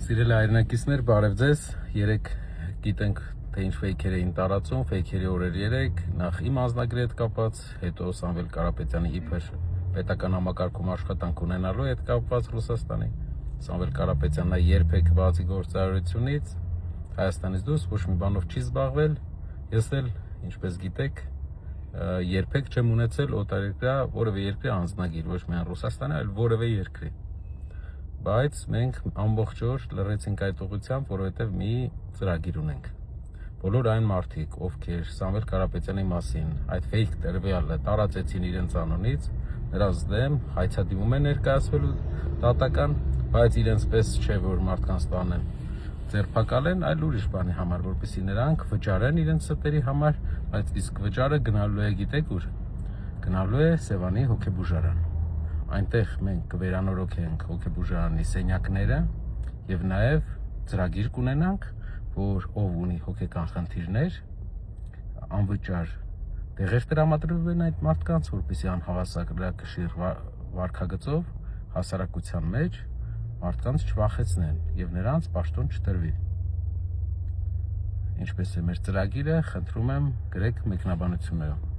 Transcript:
Սիրելի հայրենակիցներ, բարև ձեզ։ Երեք գիտենք, թե ինչ ֆեյքեր էին տարածում, ֆեյքերի օրեր 3, նախ իմ անձնագրի հետ կապված, հետո Սամվել Կարապետյանի իբր պետական համակարգում աշխատանք ունենալու հետ կապված Ռուսաստանի։ Սամվել Կարապետյանն երբեք բացի գործարարությունից Հայաստանից դուրս ոչ մի բանով չի զբաղվել։ Ես էլ, ինչպես գիտեք, երբեք չեմ ունեցել օտարերկրյա որևէ երկրի անձնագիր, ոչ միայն Ռուսաստանի, այլ որևէ երկրի։ Բայց մենք ամբողջ օր լռեցինք այդ ուղղությամբ, որովհետև մի ծրագիր ունենք։ Բոլոր այն մարդիկ, ովքեր Սամվել Կարապետյանի մասին այդ ֆեյք տերվյալը տարածեցին իրենց անունից, նրանց դեմ հայցադիմում են ներկայացվելու դատական, բայց իրենց պես չէ, որ մարդկանց տանեն ձերբակալեն, այլ ուրիշ բանի համար, որպեսզի նրանք վճարեն իրենց ստերի համար, բայց իսկ վճարը գնալու է, գիտեք ուր, գնալու է Սևանի հոգեբուժարան։ Այնտեղ մենք կվերանորոգենք հոգեբուժարանի սենյակները եւ նաեւ ծրագիր կունենանք, որ ով ունի հոգեկան խնդիրներ, անվճար տեղեր տրամադրվեն այդ մարդկանց, որպեսզի անհավասարակշիռ վարքագծով հասարակության մեջ մարդկանց չվախեցնեն եւ նրանց պաշտոն չտրվի։ Ինչպես է մեր ծրագիրը, խնդրում եմ գրեք մեկնաբանություններով։